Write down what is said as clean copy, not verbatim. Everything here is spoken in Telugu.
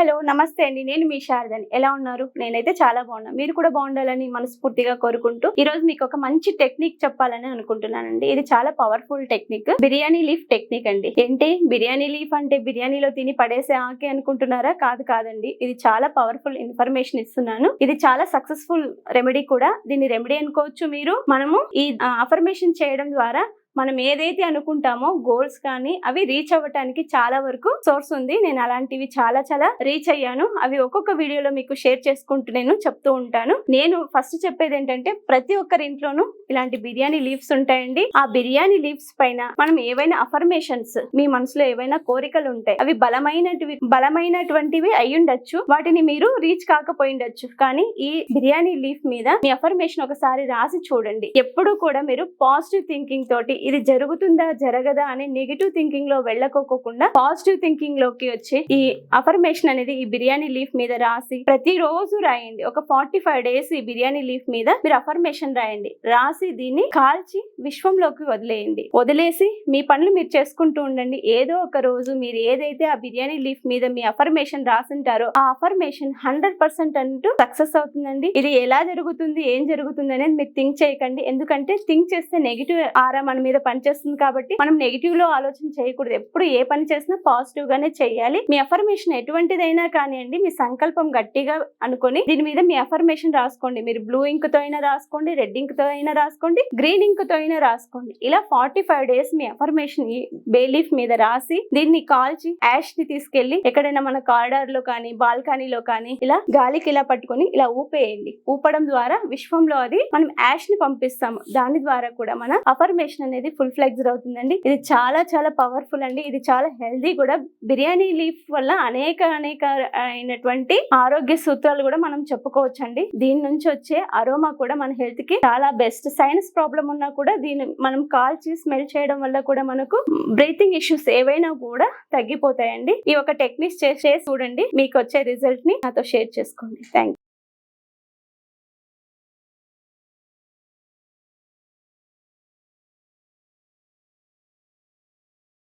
హలో నమస్తే అండి. నేను మీ శారదని. ఎలా ఉన్నారు? నేనైతే చాలా బాగున్నా. మీరు కూడా బాగుండాలని మనస్ఫూర్తిగా కోరుకుంటూ ఈ రోజు మీకు ఒక మంచి టెక్నిక్ చెప్పాలని అనుకుంటున్నానండి. ఇది చాలా powerful technique. Biryani leaf technique అండి. ఏంటి బిర్యానీ లీఫ్ అంటే బిర్యానీలో తిని పడేసే ఆకే అనుకుంటున్నారా? కాదండి. ఇది చాలా పవర్ఫుల్ ఇన్ఫర్మేషన్ ఇస్తున్నాను. ఇది చాలా సక్సెస్ఫుల్ రెమెడీ కూడా. దీన్ని రెమెడీ అనుకోవచ్చు మీరు. మనము ఈ అఫర్మేషన్ చేయడం ద్వారా మనం ఏదైతే అనుకుంటామో గోల్స్ కానీ అవి రీచ్ అవ్వటానికి చాలా వరకు సోర్స్ ఉంది. నేను అలాంటివి చాలా రీచ్ అయ్యాను. అవి ఒక్కొక్క వీడియోలో మీకు షేర్ చేసుకుంటూ నేను చెప్తూ ఉంటాను. నేను ఫస్ట్ చెప్పేది ఏంటంటే ప్రతి ఒక్కరి ఇంట్లోనూ ఇలాంటి బిర్యానీ లీవ్స్ ఉంటాయండి. ఆ బిర్యానీ లీవ్స్ పైన మనం ఏవైనా అఫర్మేషన్స్, మీ మనసులో ఏవైనా కోరికలు ఉంటాయి, అవి బలమైనటువంటివి అయి ఉండొచ్చు. వాటిని మీరు రీచ్ కాకపోయిండొచ్చు. కానీ ఈ బిర్యానీ లీఫ్ మీద మీ అఫర్మేషన్ ఒకసారి రాసి చూడండి. ఎప్పుడు కూడా మీరు పాజిటివ్ థింకింగ్ తోటి ఇది జరుగుతుందా జరగదా అని నెగిటివ్ థింకింగ్ లో వెళ్ళకోకుండా పాజిటివ్ థింకింగ్ లోకి వచ్చి ఈ అఫర్మేషన్ అనేది ఈ బిర్యానీ లీఫ్ మీద రాసి ప్రతిరోజు రాయండి. ఒక 45 days ఈ బిర్యానీ లీఫ్ మీద మీరు అఫర్మేషన్ రాయండి. రాసి దీన్ని కాల్చి విశ్వంలోకి వదిలేసి మీ పనులు మీరు చేసుకుంటూ ఉండండి. ఏదో ఒక రోజు మీరు ఏదైతే ఆ బిర్యానీ లీఫ్ మీద మీ అఫర్మేషన్ రాసింటారో ఆ అఫర్మేషన్ 100% అంటూ సక్సెస్ అవుతుందండి. ఇది ఎలా జరుగుతుంది, ఏం జరుగుతుంది అనేది మీరు థింక్ చేయకండి. ఎందుకంటే థింక్ చేస్తే నెగిటివ్ ఆరా మన మీద పనిచేస్తుంది. కాబట్టి మనం నెగిటివ్ లో ఆలోచన చేయకూడదు. ఎప్పుడు ఏ పని చేసినా పాజిటివ్ గానే చేయాలి. మీ అఫర్మేషన్ ఎటువంటిదైనా కానివ్వండి, మీ సంకల్పం గట్టిగా అనుకొని దీని మీద మీ అఫర్మేషన్ రాసుకోండి. మీరు బ్లూ ఇంక్ తో అయినా రాసుకోండి, రెడ్ ఇంక్ తో అయినా రాసుకోండి, గ్రీన్ ఇంక్ తో అయినా రాసుకోండి. ఇలా 45 days మీ అఫర్మేషన్ బే లీఫ్ మీద రాసి దీన్ని కాల్చి యాష్ ని తీసుకెళ్లి ఎక్కడైనా మన కారిడార్ లో కానీ బాల్కనీలో కానీ ఇలా గాలికి ఇలా పట్టుకొని ఇలా ఊపేయండి. ఊపడం ద్వారా విశ్వంలో అది మనం యాష్ ని పంపిస్తాము. దాని ద్వారా కూడా మన అఫర్మేషన్ అనేది ఫుల్ ఫ్లెక్స్డ్ అవుతుందండి. ఇది చాలా పవర్ఫుల్ అండి. ఇది చాలా హెల్దీ కూడా. బిర్యానీ లీఫ్ వల్ల అనేక అయినటువంటి ఆరోగ్య సూత్రాలు కూడా మనం చెప్పుకోవచ్చు అండి. దీని నుంచి వచ్చే అరోమా కూడా మన హెల్త్ కి చాలా బెస్ట్. సైనస్ ప్రాబ్లం ఉన్నా కూడా దీన్ని మనం కాల్చి స్మెల్ చేయడం వల్ల కూడా మనకు బ్రీతింగ్ ఇష్యూస్ ఏవైనా కూడా తగ్గిపోతాయండి. ఈ ఒక టెక్నిక్స్ చేసి చూడండి. మీకు వచ్చే రిజల్ట్ ని నాతో షేర్ చేసుకోండి. Thank you.